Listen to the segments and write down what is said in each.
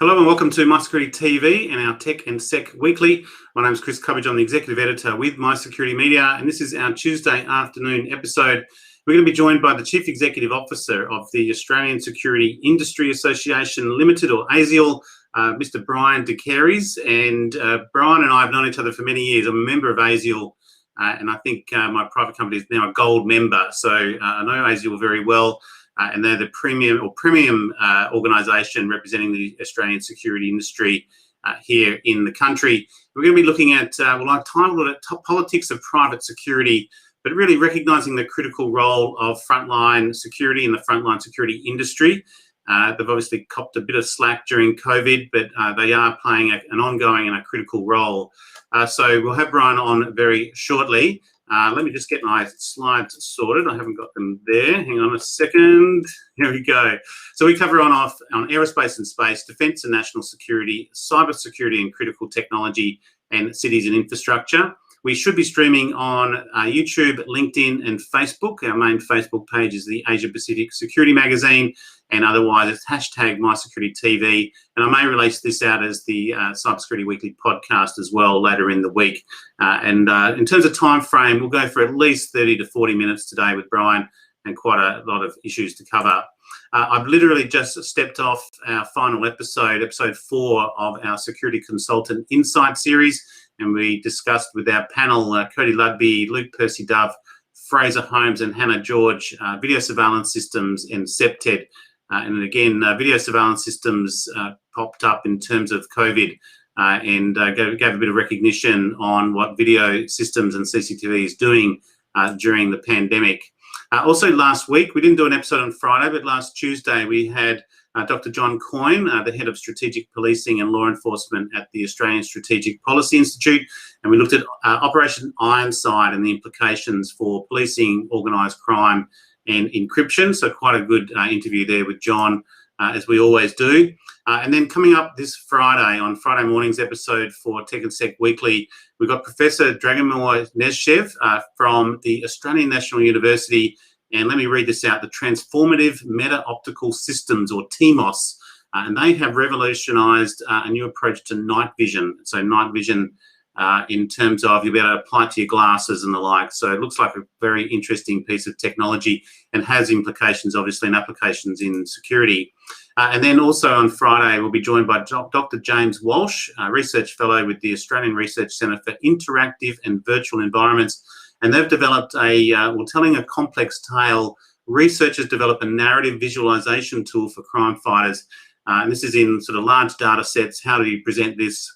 Hello and welcome to MySecTV and our Tech and Sec Weekly. My name is Chris Cubbage. I'm the Executive Editor with MySecurity Media, and this is our Tuesday afternoon episode. We're going to be joined by the Chief Executive Officer of the Australian Security Industry Association Limited, or ASIAL, Mr. Bryan de Caires. And Bryan and I have known each other for many years. I'm a member of ASIAL, and I think my private company is now a gold member. So I know ASIAL very well. And they're the premium organisation representing the Australian security industry here in the country. We're going to be looking at, I've titled it Politics of Private Security, but really recognising the critical role of frontline security in the frontline security industry. They've obviously copped a bit of slack during COVID, but they are playing an ongoing and a critical role. So we'll have Bryan on very shortly. Let me just get my slides sorted. I haven't got them there. Hang on a second. Here we go. So we cover on aerospace and space, defence and national security, cyber security and critical technology, and cities and infrastructure. We should be streaming on YouTube, LinkedIn and Facebook. Our main Facebook page is the Asia Pacific Security Magazine, and otherwise it's hashtag MySecurityTV. And I may release this out as the Cybersecurity Weekly podcast as well later in the week. In terms of time frame, we'll go for at least 30 to 40 minutes today with Bryan, and quite a lot of issues to cover. I've literally just stepped off our final episode 4 of our Security Consultant Insight series, and we discussed with our panel, Cody Ludby, Luke Percy-Dove, Fraser Holmes and Hannah George, video surveillance systems and SEPTED. And again, video surveillance systems popped up in terms of COVID and gave a bit of recognition on what video systems and CCTV is doing during the pandemic. Also last week, we didn't do an episode on Friday, but last Tuesday we had Dr. John Coyne, the Head of Strategic Policing and Law Enforcement at the Australian Strategic Policy Institute, and we looked at Operation Ironside and the implications for policing, organised crime and encryption. So quite a good interview there with John, as we always do. And then coming up this Friday, on Friday morning's episode for Tech and Sec Weekly, we've got Professor Dragomir Nezhev from the Australian National University. And let me read this out: the Transformative Meta-Optical Systems, or TMOS. And they have revolutionised a new approach to night vision. So night vision in terms of you'll be able to apply it to your glasses and the like. So it looks like a very interesting piece of technology and has implications, obviously, and applications in security. And then also on Friday, we'll be joined by Dr. James Walsh, a research fellow with the Australian Research Centre for Interactive and Virtual Environments. And they've developed telling a complex tale. Researchers develop a narrative visualization tool for crime fighters. And this is in sort of large data sets. How do you present this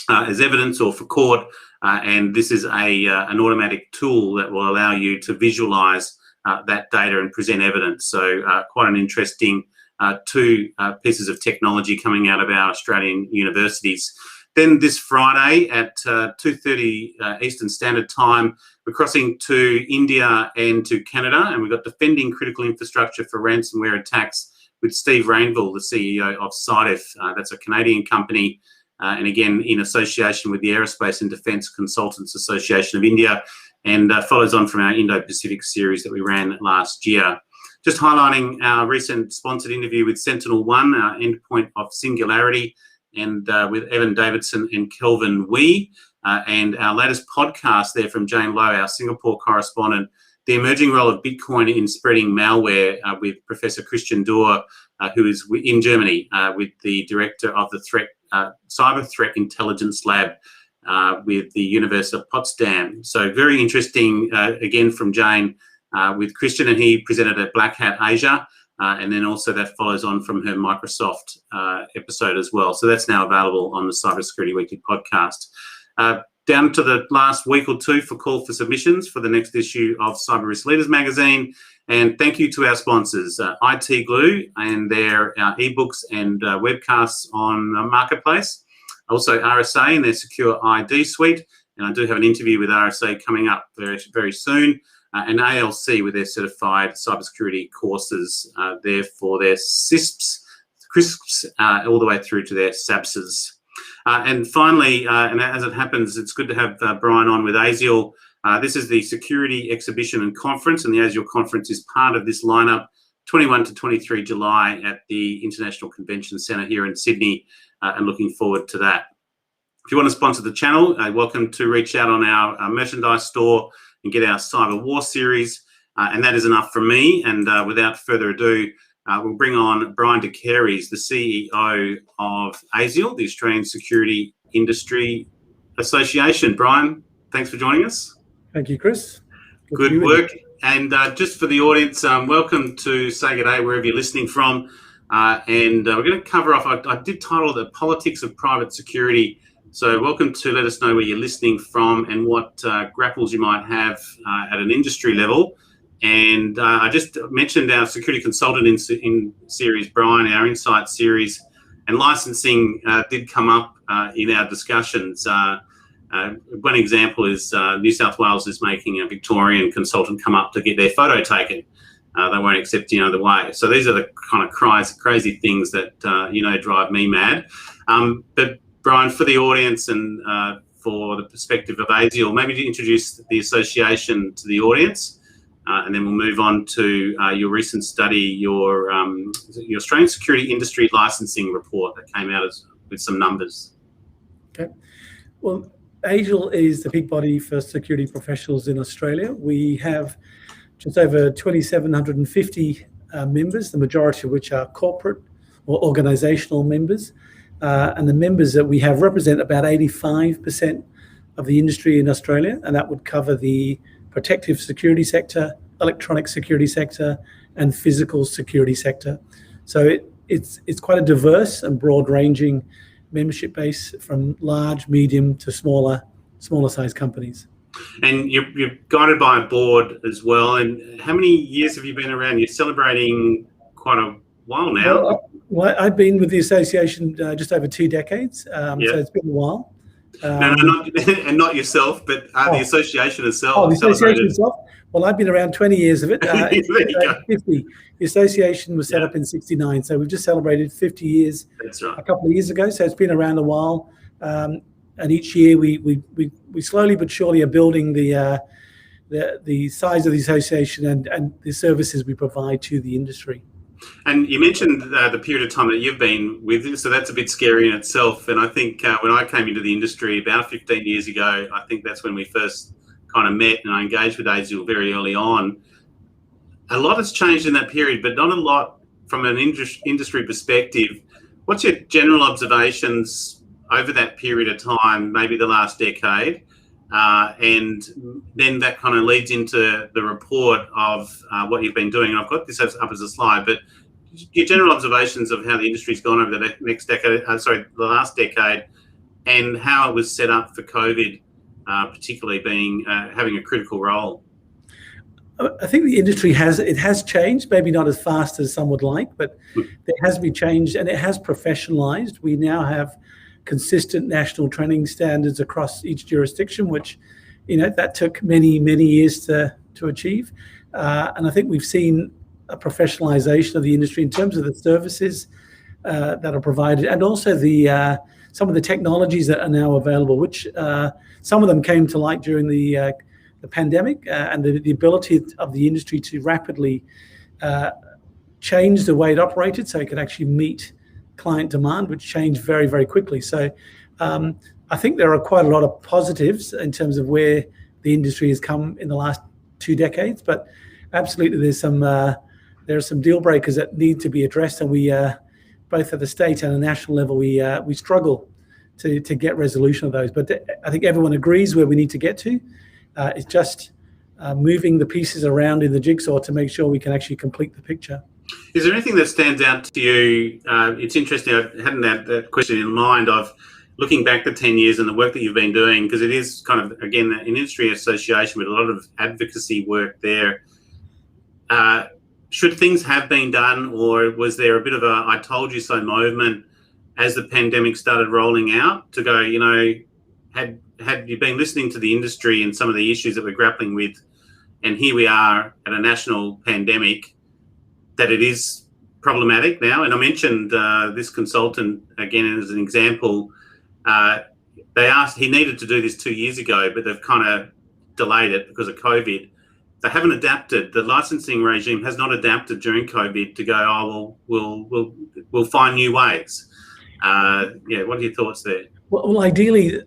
as evidence or for court? And this is an automatic tool that will allow you to visualize that data and present evidence. So quite an interesting two pieces of technology coming out of our Australian universities. Then this Friday at 2:30 Eastern Standard Time, we're crossing to India and to Canada, and we've got Defending Critical Infrastructure for Ransomware Attacks with Steve Rainville, the CEO of Citif. That's a Canadian company, and again in association with the Aerospace and Defence Consultants Association of India, and follows on from our Indo-Pacific series that we ran last year. Just highlighting our recent sponsored interview with SentinelOne, our endpoint of singularity, and with Evan Davidson and Kelvin Wee, and our latest podcast there from Jane Lowe, our Singapore correspondent, the emerging role of Bitcoin in spreading malware, with Professor Christian Doer, who is in Germany, with the director of the Cyber Threat Intelligence Lab with the University of Potsdam. So very interesting, again from Jane, with Christian, and he presented at Black Hat Asia. And then also that follows on from her Microsoft episode as well. So that's now available on the Cybersecurity Weekly podcast. Down to the last week or two for call for submissions for the next issue of Cyber Risk Leaders magazine. And thank you to our sponsors, IT Glue and their ebooks and webcasts on Marketplace. Also RSA and their Secure ID suite. And I do have an interview with RSA coming up very, very soon. And ALC with their certified cybersecurity courses there for their CISPs, CRISPs, all the way through to their SABSs. And finally, and as it happens, it's good to have Bryan on with ASIAL. This is the Security Exhibition and Conference, and the ASIAL Conference is part of this lineup 21 to 23 July at the International Convention Centre here in Sydney, and looking forward to that. If you want to sponsor the channel, welcome to reach out on our merchandise store and get our Cyber War series. And that is enough from me. And without further ado, we'll bring on Bryan Caires, the CEO of ASIAL, the Australian Security Industry Association. Bryan, thanks for joining us. Thank you, Chris. Good work. And just for the audience, welcome to Say Good Day, wherever you're listening from. And we're going to cover off, I did title the Politics of Private Security. So welcome to let us know where you're listening from and what grapples you might have at an industry level. And I just mentioned our security consultant in series, Bryan, our Insight series, and licensing did come up in our discussions. One example is New South Wales is making a Victorian consultant come up to get their photo taken. They won't accept any other way. So these are the kind of crazy things that, drive me mad. But Bryan, for the audience and for the perspective of ASIAL, maybe to introduce the association to the audience. And then we'll move on to your recent study, your Australian Security Industry Licensing Report that came out with some numbers. Okay. Well, ASIAL is the big body for security professionals in Australia. We have just over 2,750 members, the majority of which are corporate or organisational members. And the members that we have represent about 85% of the industry in Australia, and that would cover the protective security sector, electronic security sector, and physical security sector. So it's quite a diverse and broad-ranging membership base from large, medium to smaller size companies. And you're guided by a board as well. And how many years have you been around? You're celebrating quite a while now. Well, I've been with the association just over 2 decades, so it's been a while. No, not yourself, but the association itself. Oh, the association itself? Well, I've been around 20 years of it. 50. The association was set up in 1969, so we've just celebrated 50 years. That's right. A couple of years ago, so it's been around a while. And each year we slowly but surely are building the size of the association and the services we provide to the industry. And you mentioned the period of time that you've been with it, so that's a bit scary in itself. And I think when I came into the industry about 15 years ago, I think that's when we first kind of met, and I engaged with ASIAL very early on. A lot has changed in that period, but not a lot from an industry perspective. What's your general observations over that period of time, maybe the last decade? And then that kind of leads into the report of what you've been doing. And I've got this up as a slide, but your general observations of how the industry's gone over the the last decade, and how it was set up for COVID, particularly being having a critical role. I think the industry has changed, maybe not as fast as some would like, but there has been change, and it has professionalized. We now have consistent national training standards across each jurisdiction, which, that took many years to achieve. And I think we've seen a professionalization of the industry in terms of the services that are provided, and also some of the technologies that are now available, which some of them came to light during the pandemic, and the ability of the industry to rapidly change the way it operated so it could actually meet client demand, which changed very, very quickly. So I think there are quite a lot of positives in terms of where the industry has come in the last 2 decades, but absolutely there are some deal breakers that need to be addressed, and we both at the state and the national level we struggle to get resolution of those. But I think everyone agrees where we need to get to. It's just moving the pieces around in the jigsaw to make sure we can actually complete the picture. Is there anything that stands out to you? It's interesting, I hadn't had that question in mind of looking back to 10 years and the work that you've been doing, because it is kind of, again, an industry association with a lot of advocacy work there. Should things have been done, or was there a bit of a I told you so moment as the pandemic started rolling out to go, had you been listening to the industry and some of the issues that we're grappling with, and here we are at a national pandemic, that it is problematic now? And I mentioned this consultant again as an example. They asked, he needed to do this 2 years ago, but they've kind of delayed it because of COVID. they haven't adapted. The licensing regime has not adapted during COVID to go, oh, well, we'll find new ways. Yeah, what are your thoughts there? Well, ideally,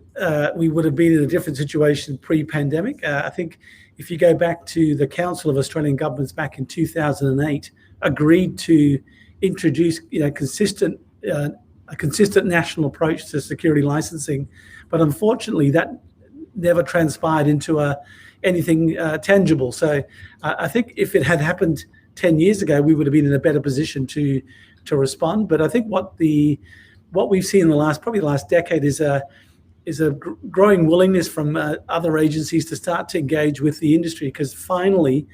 we would have been in a different situation pre-pandemic. I think if you go back to the Council of Australian Governments back in 2008, agreed to introduce, a consistent national approach to security licensing, but unfortunately, that never transpired into anything tangible. So I think if it had happened 10 years ago, we would have been in a better position to respond. But I think what we've seen in the last decade is a growing willingness from other agencies to start to engage with the industry, because finally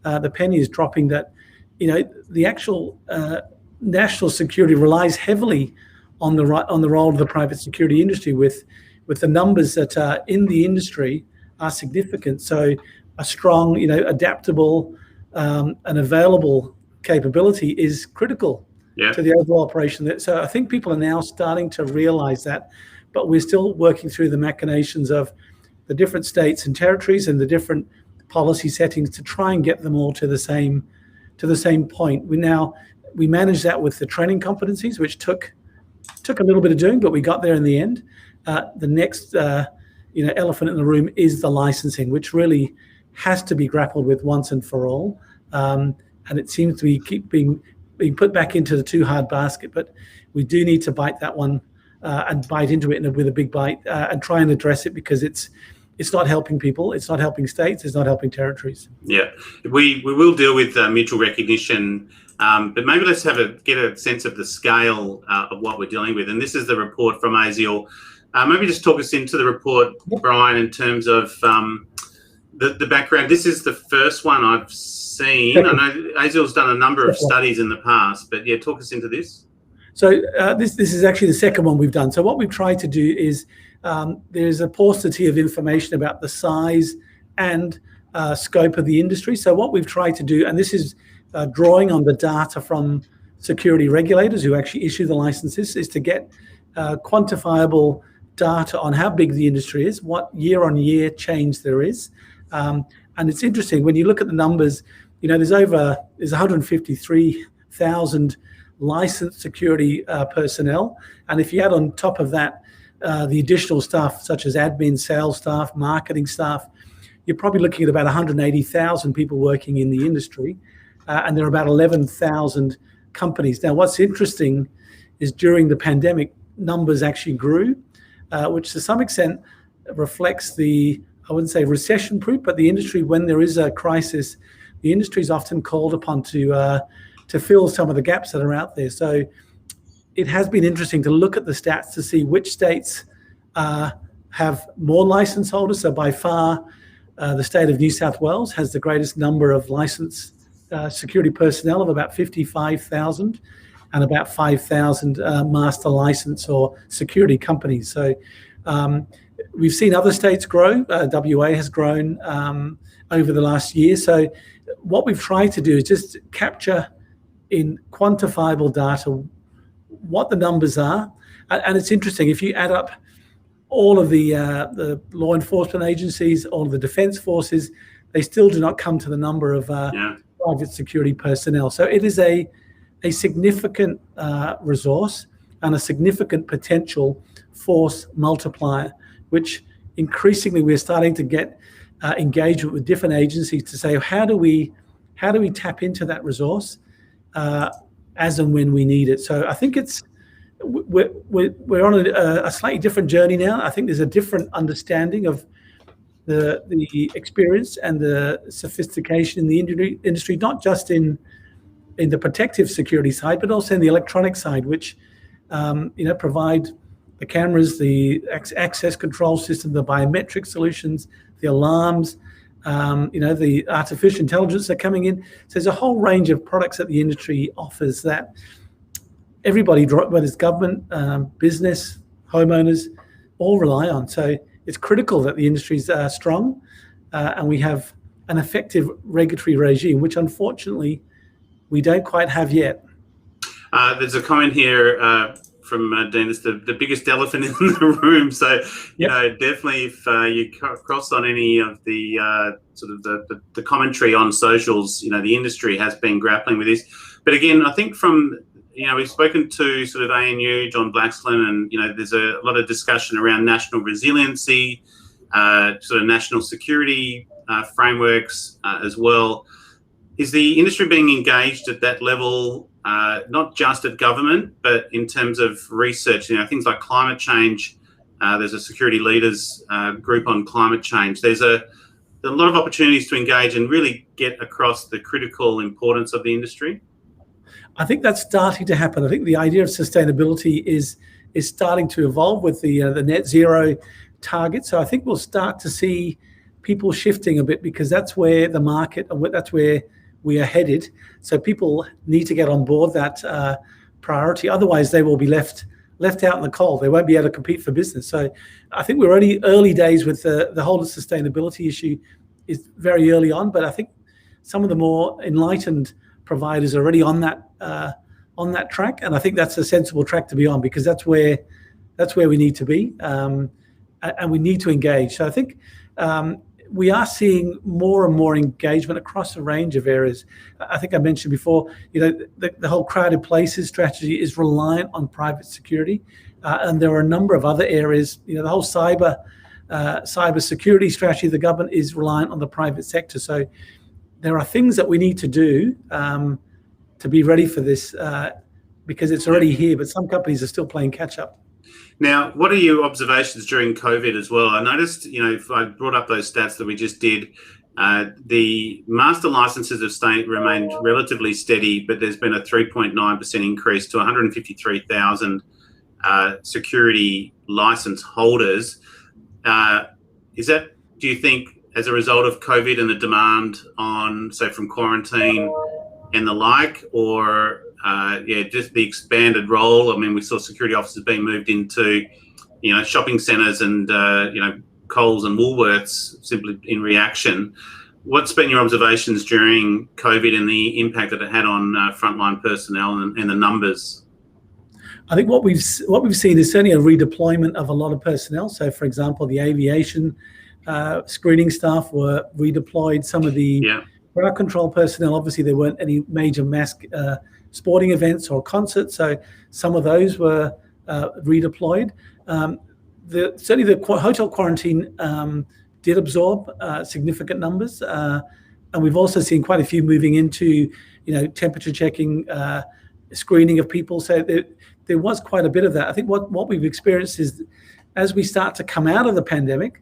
the penny is dropping that the actual national security relies heavily on the role of the private security industry, with the numbers that are in the industry are significant. So a strong, adaptable and available capability is critical to the overall operation. So I think people are now starting to realize that, but we're still working through the machinations of the different states and territories and the different policy settings to try and get them all to the same point. We managed that with the training competencies, which took a little bit of doing, but we got there in the end. The next elephant in the room is the licensing, which really has to be grappled with once and for all. And it seems to be keep being put back into the too hard basket, but we do need to bite that one and bite into it with a big bite and try and address it, because it's not helping people, it's not helping states, it's not helping territories. Yeah, we will deal with mutual recognition, but maybe let's get a sense of the scale of what we're dealing with. And this is the report from ASIAL. Maybe just talk us into the report, Bryan, in terms of the background. This is the first one I've seen. I know ASIAL's done a number of studies in the past, but yeah, talk us into this. So this is actually the second one we've done. So what we've tried to do is there's a paucity of information about the size and scope of the industry. So what we've tried to do, and this is drawing on the data from security regulators who actually issue the licenses, is to get quantifiable data on how big the industry is, what year-on-year change there is. And it's interesting when you look at the numbers. There's 153,000 licensed security personnel, and if you add on top of that the additional staff such as admin, sales staff, marketing staff, you're probably looking at about 180,000 people working in the industry, and there are about 11,000 companies. Now, what's interesting is during the pandemic, numbers actually grew, which to some extent reflects I wouldn't say recession-proof, but the industry, when there is a crisis, the industry is often called upon to fill some of the gaps that are out there. So it has been interesting to look at the stats to see which states have more license holders. So by far, the state of New South Wales has the greatest number of licensed security personnel of about 55,000, and about 5,000 master license or security companies. So we've seen other states grow. WA has grown over the last year. So what we've tried to do is just capture in quantifiable data what the numbers are. And it's interesting, if you add up all of the law enforcement agencies, all of the defence forces, they still do not come to the number of private security personnel. So it is a significant resource and a significant potential force multiplier, which increasingly we're starting to get engagement with different agencies to say, how do we tap into that resource as and when we need it? So I think we're on a slightly different journey now. I think there's a different understanding of the experience and the sophistication in the industry, not just in the protective security side, but also in the electronic side, which provide the cameras, the access control system, the biometric solutions, the alarms, the artificial intelligence that are coming in. So there's a whole range of products that the industry offers that everybody, whether it's government, business, homeowners, all rely on. So it's critical that the industry's strong and we have an effective regulatory regime, which unfortunately we don't quite have yet. There's a comment here Dean, it's the biggest elephant in the room. So, you Yep. know, definitely if you cross on any of the sort of the commentary on socials, you know, the industry has been grappling with this. But again, I think we've spoken to sort of ANU, John Blaxland, and, you know, there's a lot of discussion around national resiliency, sort of national security frameworks as well. Is the industry being engaged at that level, not just at government, but in terms of research? You know, things like climate change. There's a security leaders group on climate change. There's a lot of opportunities to engage and really get across the critical importance of the industry. I think that's starting to happen. I think the idea of sustainability is starting to evolve with the net zero target. So I think we'll start to see people shifting a bit, because that's where the market, that's where we are headed. So people need to get on board that priority. Otherwise, they will be left out in the cold. They won't be able to compete for business. So I think we're already early days with the whole sustainability issue. Is very early on, but I think some of the more enlightened providers are already on that track, and I think that's a sensible track to be on, because that's where we need to be, and we need to engage. So I think we are seeing more and more engagement across a range of areas. I think I mentioned before, you know, the whole crowded places strategy is reliant on private security, and there are a number of other areas. You know, the whole cyber security strategy of the government is reliant on the private sector. So there are things that we need to do to be ready for this, because it's already here, but some companies are still playing catch up. Now, what are your observations during COVID as well? I noticed, you know, if I brought up those stats that we just did, the master licenses have remained relatively steady, but there's been a 3.9% increase to 153,000 security license holders. Do you think, as a result of COVID and the demand on, say, from quarantine and the like, or just the expanded role? I mean, we saw security officers being moved into, you know, shopping centres and, you know, Coles and Woolworths simply in reaction. What's been your observations during COVID and the impact that it had on frontline personnel and the numbers? I think what we've seen is certainly a redeployment of a lot of personnel. So, for example, the aviation screening staff were redeployed. Some of the crowd control personnel, obviously there weren't any major mass sporting events or concerts, so some of those were redeployed. Certainly the hotel quarantine did absorb significant numbers, and we've also seen quite a few moving into, you know, temperature checking, screening of people. So there was quite a bit of that. I think what we've experienced is, as we start to come out of the pandemic,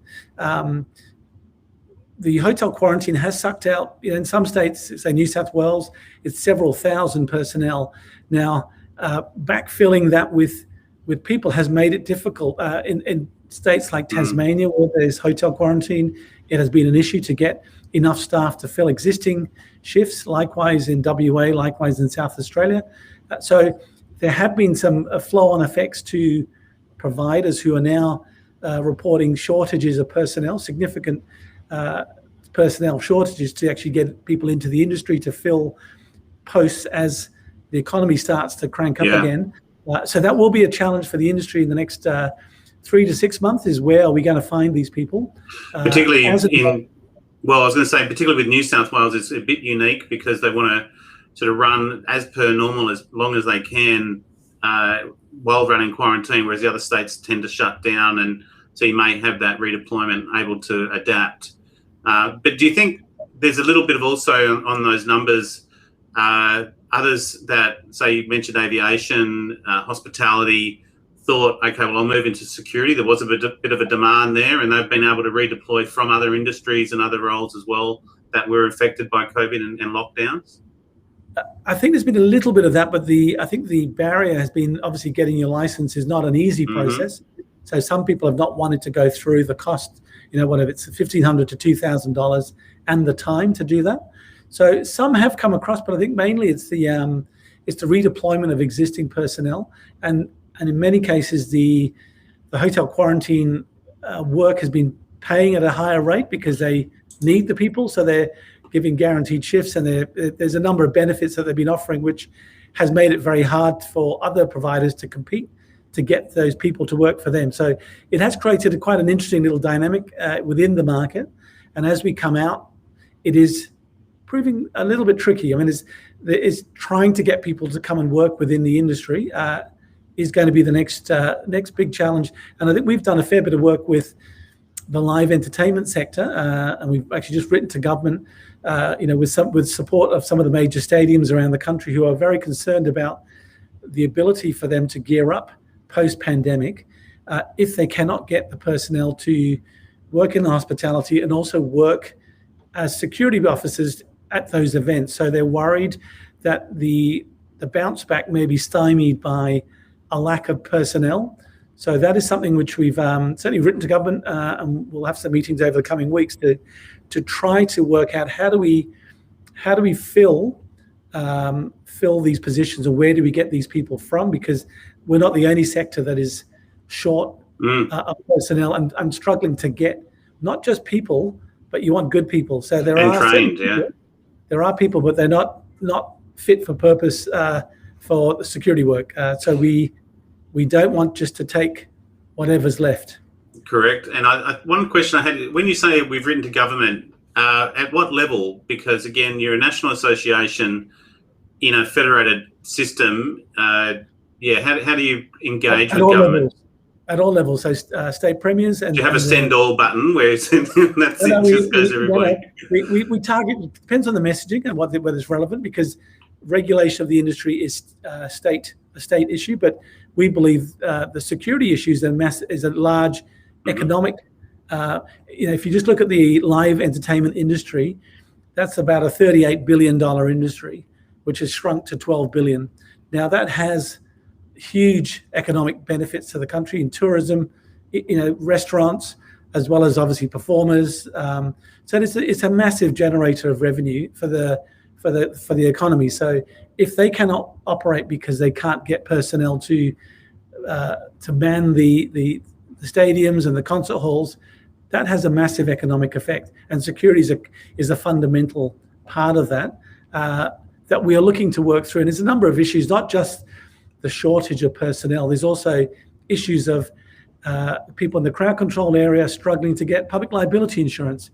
the hotel quarantine has sucked out, you know, in some states, say New South Wales, it's several thousand personnel. Now, backfilling that with people has made it difficult. In states like Tasmania, where there's hotel quarantine, it has been an issue to get enough staff to fill existing shifts. Likewise in WA, likewise in South Australia. So there have been some flow-on effects to providers who are now reporting shortages of personnel, significant personnel shortages, to actually get people into the industry to fill posts as the economy starts to crank up again. So that will be a challenge for the industry in the next 3 to 6 months, is where are we going to find these people? Particularly I was going to say, particularly with New South Wales, it's a bit unique because they want to sort of run as per normal as long as they can while running quarantine, whereas the other states tend to shut down, and so you may have that redeployment able to adapt. But do you think there's a little bit of also on those numbers, others that, say, you mentioned aviation, hospitality, thought, okay, well, I'll move into security. There was a bit of a demand there, and they've been able to redeploy from other industries and other roles as well that were affected by COVID and lockdowns? I think there's been a little bit of that, but I think the barrier has been, obviously getting your license is not an easy process. So some people have not wanted to go through the cost, you know, whatever it's $1,500 to $2,000 and the time to do that. So some have come across, but I think mainly it's the redeployment of existing personnel, and in many cases the hotel quarantine work has been paying at a higher rate because they need the people, so they're giving guaranteed shifts, and there's a number of benefits that they've been offering, which has made it very hard for other providers to compete. to get those people to work for them. So it has created quite an interesting little dynamic within the market. And as we come out, it is proving a little bit tricky. I mean, it's trying to get people to come and work within the industry is going to be the next big challenge. And I think we've done a fair bit of work with the live entertainment sector, and we've actually just written to government, with support of some of the major stadiums around the country who are very concerned about the ability for them to gear up post-pandemic if they cannot get the personnel to work in hospitality and also work as security officers at those events. So they're worried that the bounce back may be stymied by a lack of personnel. So that is something which we've certainly written to government, and we'll have some meetings over the coming weeks to try to work out how do we fill these positions, and where do we get these people from? Because we're not the only sector that is short of personnel, and I'm struggling to get not just people, but you want good people. So there are people, but they're not fit for purpose for the security work. So we don't want just to take whatever's left. Correct. And one question I had, when you say we've written to government, at what level? Because again, you're a national association in a federated system. How do you engage with government? At all levels, so state premiers. And do you have a send all button where just goes everybody? We target, it depends on the messaging and whether it's relevant, because regulation of the industry is a state issue, but we believe the security issues is a large economic. If you just look at the live entertainment industry, that's about a $38 billion industry, which has shrunk to $12 billion. Now that has huge economic benefits to the country in tourism, restaurants, as well as obviously performers. So it's a massive generator of revenue for the economy. So if they cannot operate because they can't get personnel to man the stadiums and the concert halls, that has a massive economic effect. And security is a fundamental part of that that we are looking to work through. And there's a number of issues, not just the shortage of personnel. There's also issues of people in the crowd control area struggling to get public liability insurance,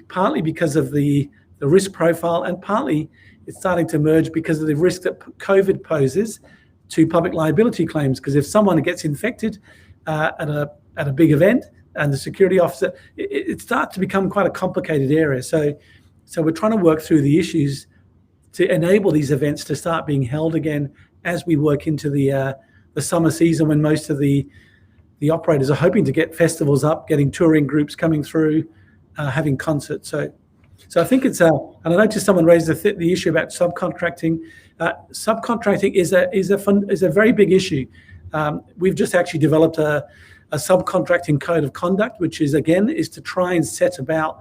partly because of the risk profile, and partly it's starting to emerge because of the risk that COVID poses to public liability claims. Because if someone gets infected at a big event and the security officer, it starts to become quite a complicated area. So we're trying to work through the issues to enable these events to start being held again as we work into the summer season, when most of the operators are hoping to get festivals up, getting touring groups coming through, having concerts. So I think it's and I noticed someone raised the issue about subcontracting. Subcontracting is a very big issue. We've just actually developed a subcontracting code of conduct, which is to try and set about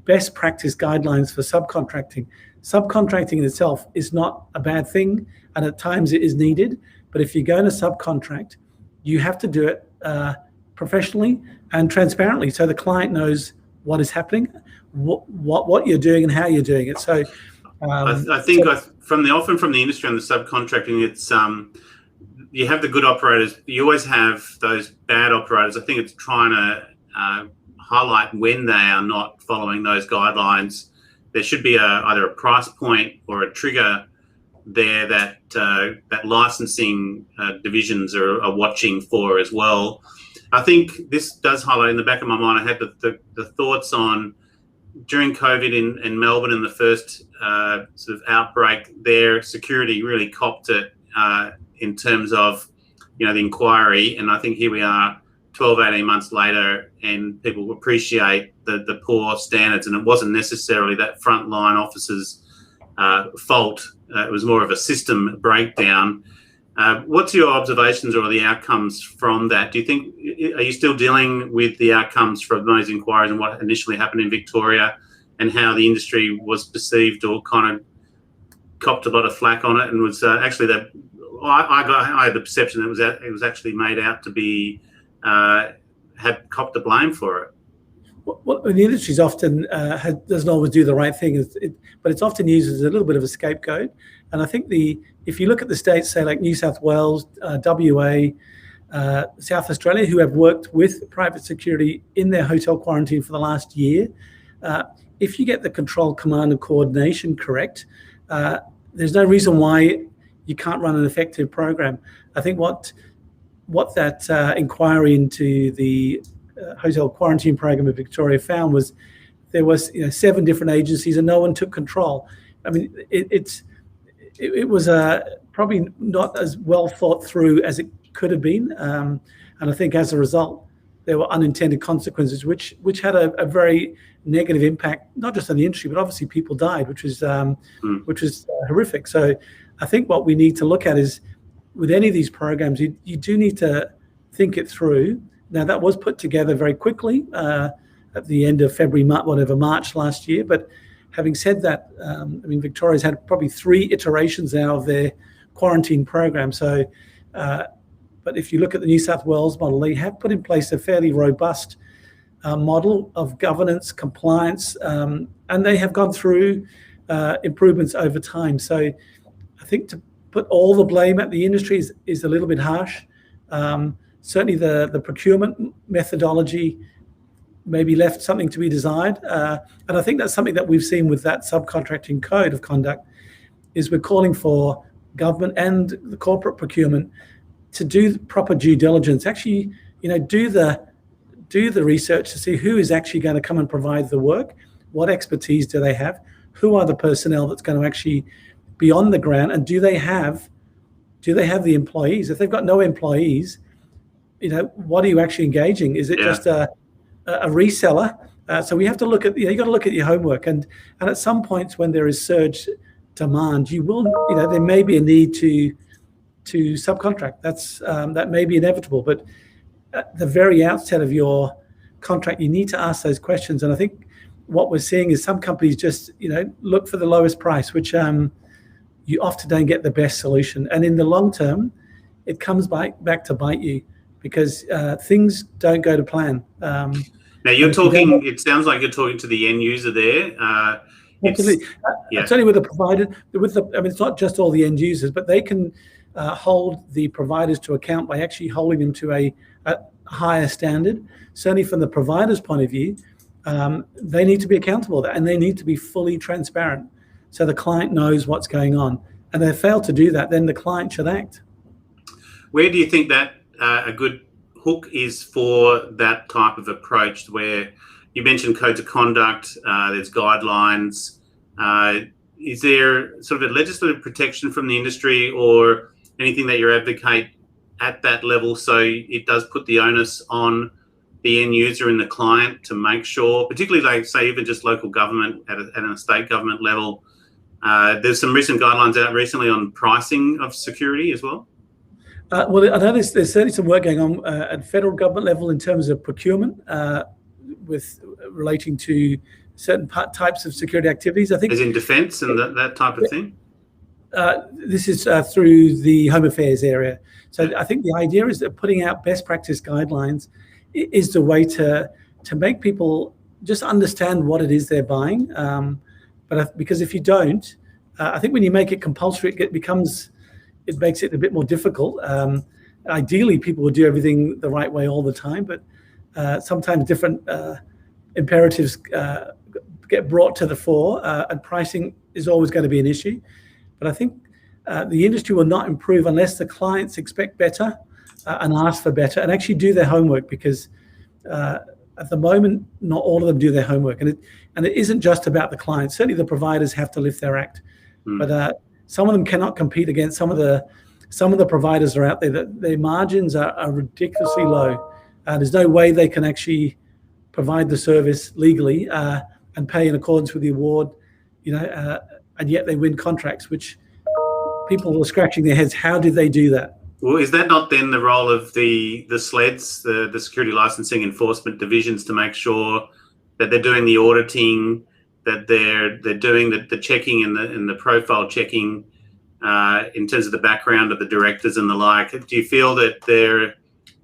best practice guidelines for subcontracting. Subcontracting in itself is not a bad thing, and at times it is needed. But if you're going to subcontract, you have to do it professionally and transparently, so the client knows what is happening, what you're doing, and how you're doing it. So I think from the industry on the subcontracting, it's you have the good operators. You always have those bad operators. I think it's trying to highlight when they are not following those guidelines. There should be either a price point or a trigger there that licensing divisions are watching for as well. I think this does highlight, in the back of my mind, I had the thoughts on during COVID in Melbourne in the first sort of outbreak, their security really copped it in terms of the inquiry. And I think here we are 12, 18 months later, and people appreciate the poor standards, and it wasn't necessarily that frontline officers' fault. It was more of a system breakdown. What's your observations or the outcomes from that? Do you think, are you still dealing with the outcomes from those inquiries and what initially happened in Victoria, and how the industry was perceived or kind of copped a lot of flack on it, and was actually that I had the perception that it was actually made out to be had copped the blame for it? Well, the industry's often doesn't always do the right thing, but it's often used as a little bit of a scapegoat. And I think if you look at the states, say like New South Wales, WA, South Australia, who have worked with private security in their hotel quarantine for the last year. If you get the control, command, and coordination correct, there's no reason why you can't run an effective program. I think what that inquiry into the hotel quarantine program in Victoria found was there was 7 different agencies and no one took control. I mean, it was probably not as well thought through as it could have been, and I think as a result there were unintended consequences which had a very negative impact, not just on the industry, but obviously people died, which was horrific. So I think what we need to look at is, with any of these programs, you do need to think it through. Now, that was put together very quickly at the end of February, March last year. But having said that, I mean, Victoria's had probably 3 iterations now of their quarantine program. So, but if you look at the New South Wales model, they have put in place a fairly robust model of governance, compliance, and they have gone through improvements over time. So I think to put all the blame at the industry is a little bit harsh. Certainly the procurement methodology maybe left something to be desired. And I think that's something that we've seen with that subcontracting code of conduct, is we're calling for government and the corporate procurement to do proper due diligence, actually, do the research to see who is actually going to come and provide the work, what expertise do they have, who are the personnel that's going to actually be on the ground, and do they have the employees? If they've got no employees, what are you actually engaging? Is it just a reseller? So we have to look at, you got to look at your homework, and at some points when there is surge demand, you will, there may be a need to subcontract. That may be inevitable, but at the very outset of your contract, you need to ask those questions. And I think what we're seeing is some companies just, look for the lowest price, which you often don't get the best solution. And in the long term, it comes back to bite you, because things don't go to plan. Now you're talking, it sounds like you're talking to the end user there. Absolutely. It's only with the provider, I mean, it's not just all the end users, but they can hold the providers to account by actually holding them to a higher standard. Certainly from the provider's point of view, they need to be accountable, and they need to be fully transparent, so the client knows what's going on. And if they fail to do that, then the client should act. Where do you think that a good hook is for that type of approach, where you mentioned codes of conduct, there's guidelines? Is there sort of a legislative protection from the industry or anything that you advocate at that level, so it does put the onus on the end user and the client to make sure, particularly like say even just local government at a state government level? There's some recent guidelines out recently on pricing of security as well. Well, I know there's certainly some work going on at federal government level in terms of procurement, with relating to certain types of security activities. I think, as in defence and that type of thing. This is through the Home Affairs area. So I think the idea is that putting out best practice guidelines is the way to make people just understand what it is they're buying. Because if you don't, I think when you make it compulsory, it makes it a bit more difficult. Ideally, people would do everything the right way all the time, but sometimes different imperatives get brought to the fore, and pricing is always going to be an issue. But I think the industry will not improve unless the clients expect better and ask for better and actually do their homework, because at the moment, not all of them do their homework. And it isn't just about the clients. Certainly the providers have to lift their act. But some of them cannot compete against some of the providers that are out there, that their margins are ridiculously low. There's no way they can actually provide the service legally and pay in accordance with the award, and yet they win contracts, which people are scratching their heads. How did they do that? Well, is that not then the role of the SLEDs, the security licensing enforcement divisions, to make sure that they're doing the auditing, that they're doing the checking and the profile checking in terms of the background of the directors and the like? Do you feel that they're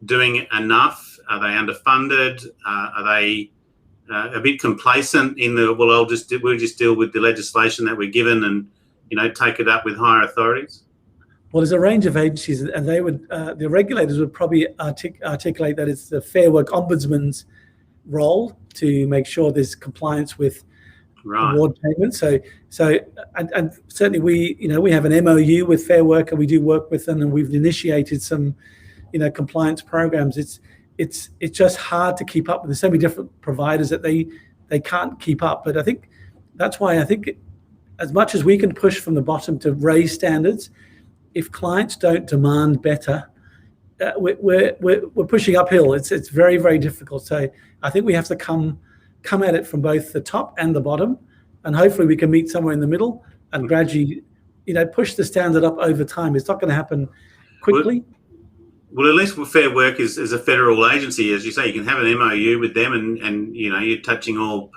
doing enough? Are they underfunded? Are they a bit complacent in we'll just deal with the legislation that we're given and take it up with higher authorities? Well, there's a range of agencies, and they would the regulators would probably articulate that it's the Fair Work Ombudsman's role to make sure there's compliance with award payments. So and certainly we have an MOU with Fair Work, and we do work with them, and we've initiated some compliance programs. It's just hard to keep up with. There's so many different providers that they can't keep up. But I think that's why as much as we can push from the bottom to raise standards, if clients don't demand better, we're pushing uphill. It's very, very difficult. So I think we have to come at it from both the top and the bottom, and hopefully we can meet somewhere in the middle and gradually, push the standard up over time. It's not going to happen quickly. Well, at least Fair Work is a federal agency, as you say. You can have an MOU with them, and you're touching all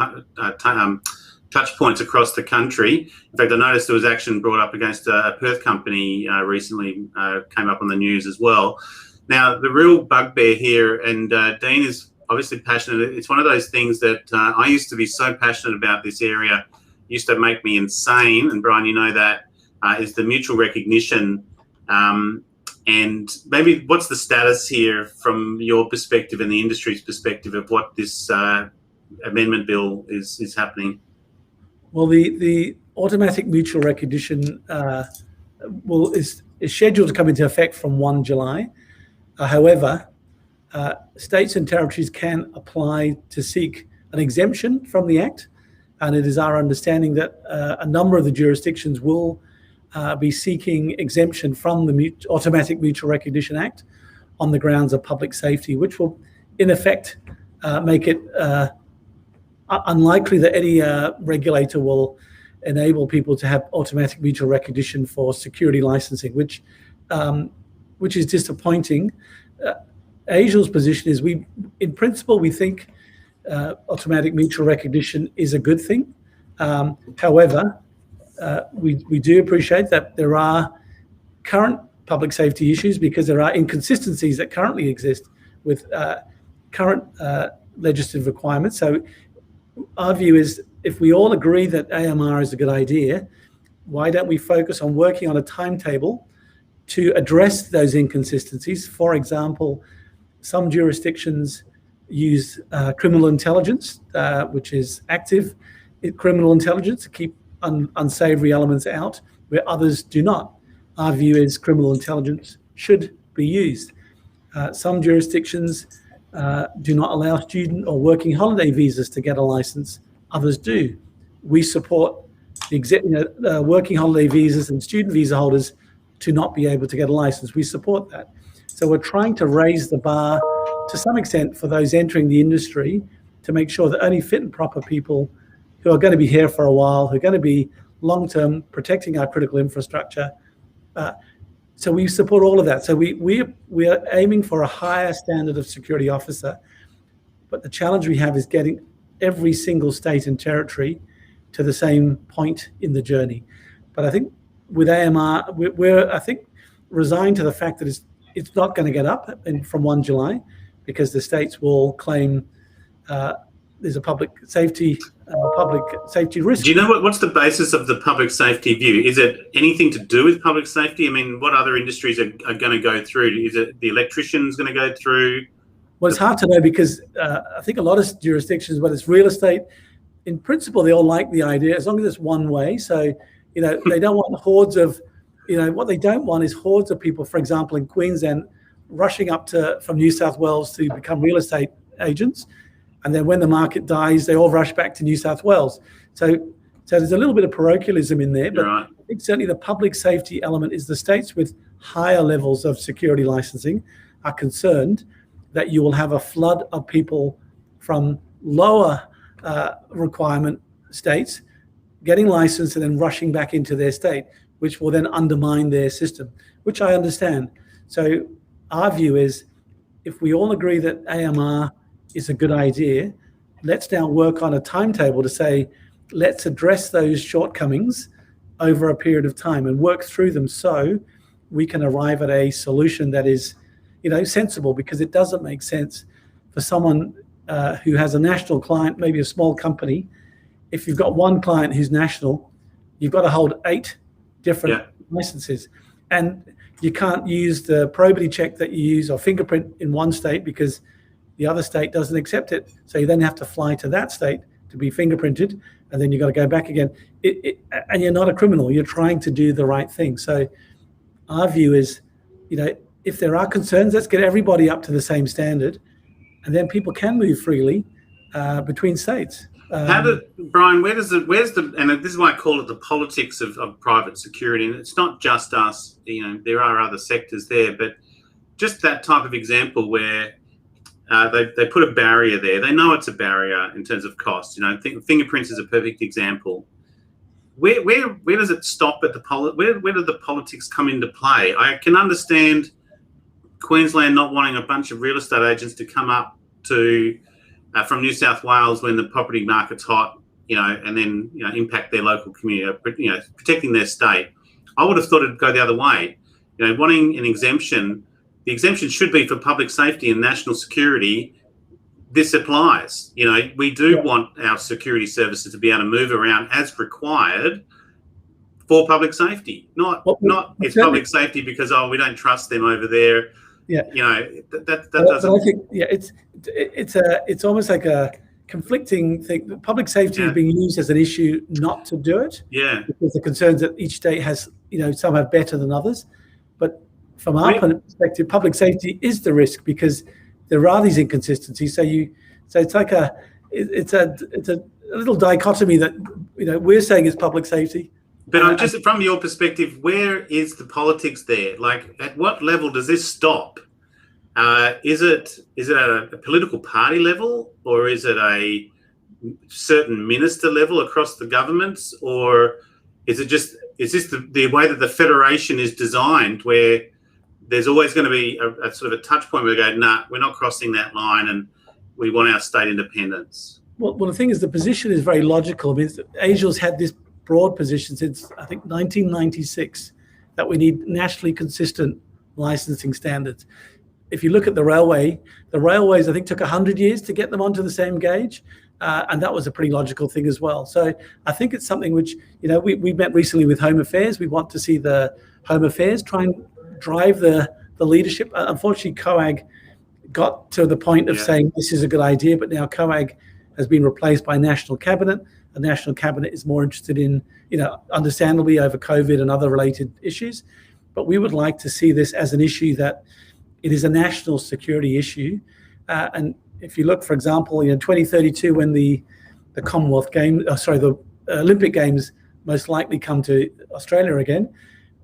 touch points across the country. In fact, I noticed there was action brought up against a Perth company recently, came up on the news as well. Now, the real bugbear here, and Dean is obviously passionate. It's one of those things that I used to be so passionate about this area. It used to make me insane. And Bryan, you know that, is the mutual recognition. And maybe what's the status here from your perspective and the industry's perspective of what this amendment bill is happening? Well, the automatic mutual recognition is scheduled to come into effect from 1 July. However, states and territories can apply to seek an exemption from the Act, and it is our understanding that a number of the jurisdictions will be seeking exemption from the Automatic Mutual Recognition Act on the grounds of public safety, which will, in effect, make it unlikely that any regulator will enable people to have automatic mutual recognition for security licensing, which is disappointing. ASIAL's position is in principle, we think automatic mutual recognition is a good thing. However, we do appreciate that there are current public safety issues because there are inconsistencies that currently exist with current legislative requirements. So our view is, if we all agree that AMR is a good idea, why don't we focus on working on a timetable to address those inconsistencies? For example, some jurisdictions use criminal intelligence, which is active criminal intelligence to keep unsavory elements out, where others do not. Our view is criminal intelligence should be used. Some jurisdictions do not allow student or working holiday visas to get a license. Others do. We support the working holiday visas and student visa holders to not be able to get a license. We support that. So we're trying to raise the bar to some extent for those entering the industry to make sure that only fit and proper people who are going to be here for a while, who are going to be long-term protecting our critical infrastructure. So we support all of that. So we are aiming for a higher standard of security officer, but the challenge we have is getting every single state and territory to the same point in the journey. But I think with AMR, we're resigned to the fact that it's not going to get up from 1 July because the states will claim there's a public safety risk. Do you know what's the basis of the public safety view? Is it anything to do with public safety? I mean, what other industries are going to go through? Is it the electricians going to go through? Well, it's hard to know because I think a lot of jurisdictions, whether it's real estate, in principle, they all like the idea as long as it's one way. So, they don't want hordes of, what they don't want is hordes of people, for example, in Queensland, rushing up from New South Wales to become real estate agents. And then when the market dies, they all rush back to New South Wales. So there's a little bit of parochialism in there, but right. I think certainly the public safety element is the states with higher levels of security licensing are concerned that you will have a flood of people from lower requirement states getting licensed and then rushing back into their state, which will then undermine their system, which I understand. So our view is, if we all agree that AMR is a good idea, let's now work on a timetable to say, let's address those shortcomings over a period of time and work through them so we can arrive at a solution that is, sensible, because it doesn't make sense for someone who has a national client, maybe a small company. If you've got one client who's national, you've got to hold 8 different licenses. And you can't use the probity check that you use or fingerprint in one state because the other state doesn't accept it. So you then have to fly to that state to be fingerprinted, and then you've got to go back again. And you're not a criminal. You're trying to do the right thing. So our view is, if there are concerns, let's get everybody up to the same standard, and then people can move freely between states. Bryan, and this is why I call it the politics of private security, and it's not just us, there are other sectors there, but just that type of example where they put a barrier there. They know it's a barrier in terms of cost. Fingerprints is a perfect example. Where does it stop at where do the politics come into play? I can understand Queensland not wanting a bunch of real estate agents to come up to from New South Wales when the property market's hot, and then impact their local community, protecting their state. I would have thought it'd go the other way. Wanting an exemption, the exemption should be for public safety and national security. This applies. We do want our security services to be able to move around as required for public safety. Not it's public safety because we don't trust them over there. Yeah, that doesn't. I think it's almost like a conflicting thing. Public safety is being used as an issue not to do it. Yeah, because the concerns that each state has, some have better than others. But from our perspective, public safety is the risk because there are these inconsistencies. So it's like it's a little dichotomy that we're saying is public safety. But I'm just from your perspective, where is the politics there? Like, at what level does this stop? Is it at a political party level, or is it a certain minister level across the governments, or is this the way that the federation is designed, where there's always going to be a sort of a touch point where we go, nah, we're not crossing that line, and we want our state independence? Well, the thing is, the position is very logical. I mean, ASIAL's had this broad position since, I think, 1996, that we need nationally consistent licensing standards. If you look at the railways, I think, took 100 years to get them onto the same gauge, and that was a pretty logical thing as well. So I think it's something which, we met recently with Home Affairs. We want to see the Home Affairs try and drive the leadership. Unfortunately, COAG got to the point of saying this is a good idea, but now COAG has been replaced by National Cabinet. The National Cabinet is more interested in, understandably over COVID and other related issues. But we would like to see this as an issue that it is a national security issue. And if you look, for example, in 2032, when the Commonwealth Games, the Olympic Games most likely come to Australia again,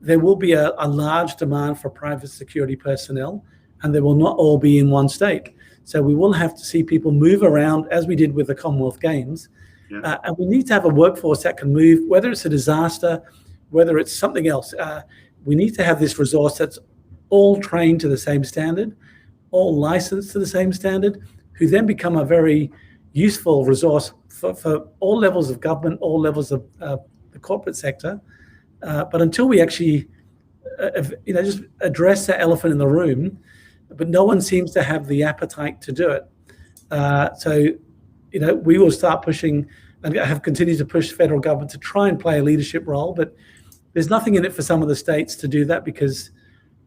there will be a large demand for private security personnel, and they will not all be in one state. So we will have to see people move around as we did with the Commonwealth Games. Yeah. And we need to have a workforce that can move, whether it's a disaster, whether it's something else. We need to have this resource that's all trained to the same standard, all licensed to the same standard, who then become a very useful resource for all levels of government, all levels of the corporate sector. But until we actually, just address that elephant in the room, but no one seems to have the appetite to do it. We will start pushing and have continued to push federal government to try and play a leadership role, but there's nothing in it for some of the states to do that because,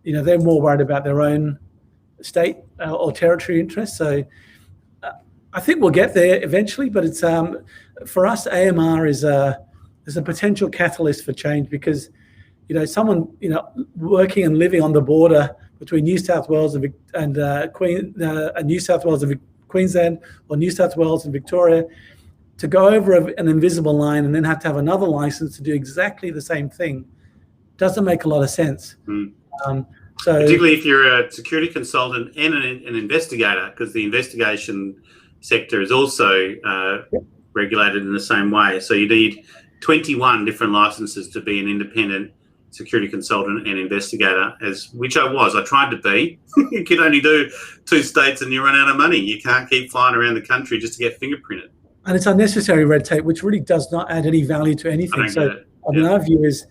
they're more worried about their own state or territory interests. So I think we'll get there eventually, but it's for us, AMR is a potential catalyst for change because, someone, working and living on the border between New South Wales and New South Wales and Queensland or New South Wales and Victoria, to go over an invisible line and then have to have another license to do exactly the same thing doesn't make a lot of sense. So particularly if you're a security consultant and an investigator, because the investigation sector is also regulated in the same way. So you need 21 different licenses to be an independent security consultant and investigator, which I was. I tried to be. You can only do 2 states and you run out of money. You can't keep flying around the country just to get fingerprinted. And it's unnecessary red tape, which really does not add any value to anything. Our view is,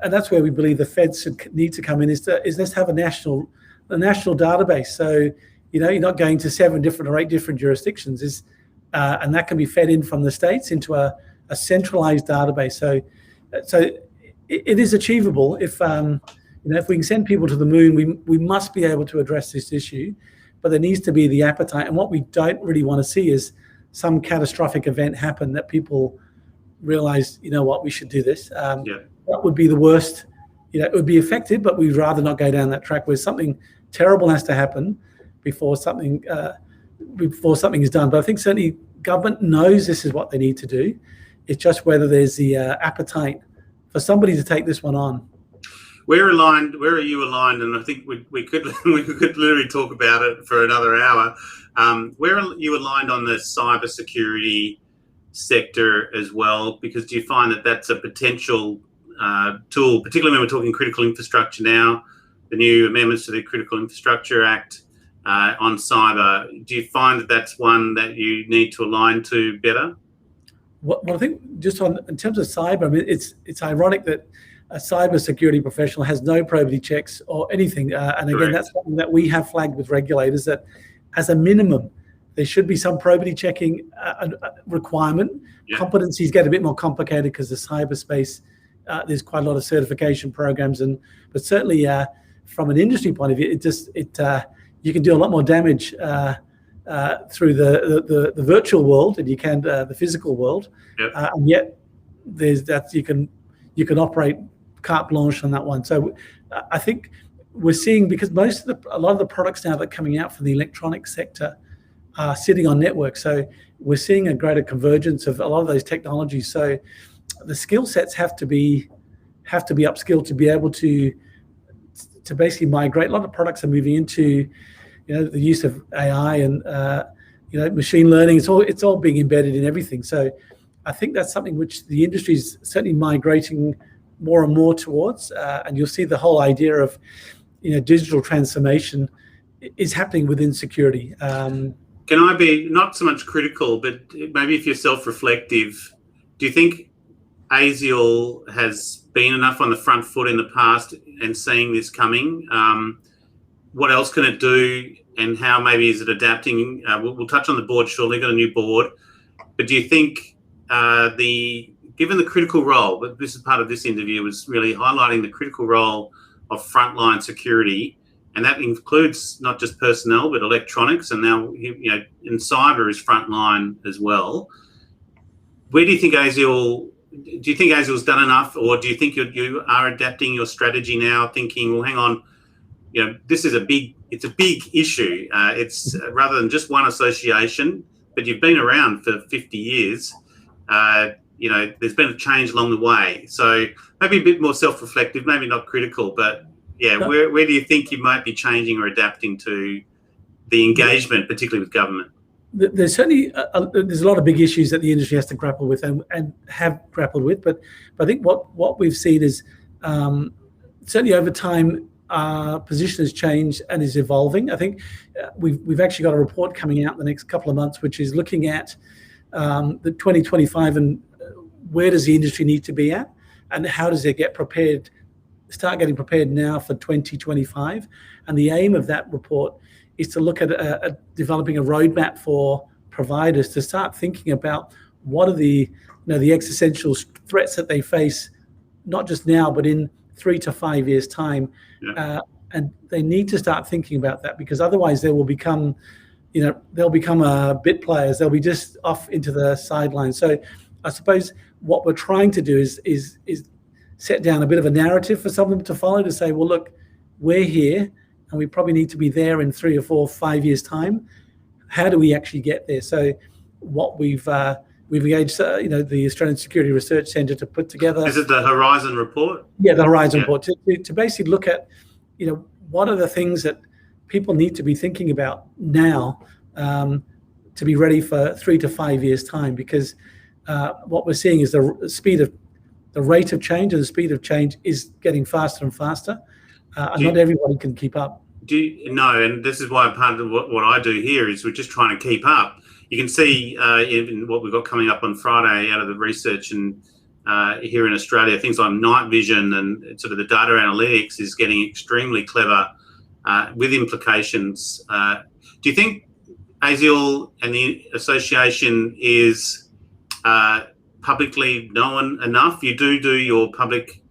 and that's where we believe the feds need to come in, is let's have a national database. So, you're not going to 7 different or 8 different jurisdictions, and that can be fed in from the states into a centralized database. So it is achievable if if we can send people to the moon, we must be able to address this issue, but there needs to be the appetite. And what we don't really want to see is some catastrophic event happen that people realize, we should do this. That would be the worst. It would be effective, but we'd rather not go down that track where something terrible has to happen before something is done. But I think certainly government knows this is what they need to do. It's just whether there's the appetite for somebody to take this one on. We're aligned. Where are you aligned? And I think we could literally talk about it for another hour. Where are you aligned on the cybersecurity sector as well? Because do you find that that's a potential tool, particularly when we're talking critical infrastructure now, the new amendments to the Critical Infrastructure Act on cyber? Do you find that that's one that you need to align to better? Well, I think just in terms of cyber, I mean, it's ironic that a cyber security professional has no probity checks or anything. And again, Correct. That's something that we have flagged with regulators, that as a minimum, there should be some probity checking requirement. Yeah. Competencies get a bit more complicated because the cyberspace, there's quite a lot of certification programs, but certainly from an industry point of view, you can do a lot more damage through the virtual world than you can the physical world. Yep. And yet there's that you can operate carte blanche on that one. So I think we're seeing, because a lot of the products now that are coming out from the electronic sector are sitting on networks. So we're seeing a greater convergence of a lot of those technologies. So the skill sets have to be upskilled to be able to basically migrate. A lot of products are moving into the use of AI and machine learning. It's all being embedded in everything. So I think that's something which the industry is certainly migrating more and more towards, and you'll see the whole idea of digital transformation is happening within security. Can I be not so much critical, but maybe if you're self-reflective, do you think ASIAL has been enough on the front foot in the past and seeing this coming? What else can it do, and how maybe is it adapting? We'll touch on the board shortly. Got a new board, but do you think given the critical role, but this is part of this interview, was really highlighting the critical role of frontline security, and that includes not just personnel but electronics, and now in cyber is frontline as well. Where do you think ASIAL? Do you think ASIAL's done enough, or do you think you are adapting your strategy now, thinking, well, hang on, this is it's a big issue. It's rather than just one association, but you've been around for 50 years. There's been a change along the way. So maybe a bit more self-reflective, maybe not critical, but where do you think you might be changing or adapting to the engagement, particularly with government? There's certainly there's a lot of big issues that the industry has to grapple with and have grappled with, but I think what we've seen is certainly over time our position has changed and is evolving. I think we've actually got a report coming out in the next couple of months, which is looking at the 2025 and where does the industry need to be at, and how does it start getting prepared now for 2025. And the aim of that report is to look at developing a roadmap for providers to start thinking about what are the existential threats that they face, not just now, but in 3 to 5 years' time. Yeah. And they need to start thinking about that, because otherwise they will become, they'll become bit players. They'll be just off into the sidelines. So I suppose what we're trying to do is set down a bit of a narrative for some of them to follow, to say, well, look, we're here and we probably need to be there in 3 or 4 or 5 years' time. How do we actually get there? So what we've engaged, the Australian Security Research Centre to put together. Is it the Horizon report? Yeah, the Horizon report, to basically look at, what are the things that people need to be thinking about now to be ready for 3 to 5 years' time, because what we're seeing is the rate of change and the speed of change is getting faster and faster, and not everybody can keep up. And this is why part of what I do here is we're just trying to keep up. You can see in what we've got coming up on Friday out of the research and here in Australia, things like night vision and sort of the data analytics is getting extremely clever with implications. Do you think ASIAL and the association is publicly known enough? You do your public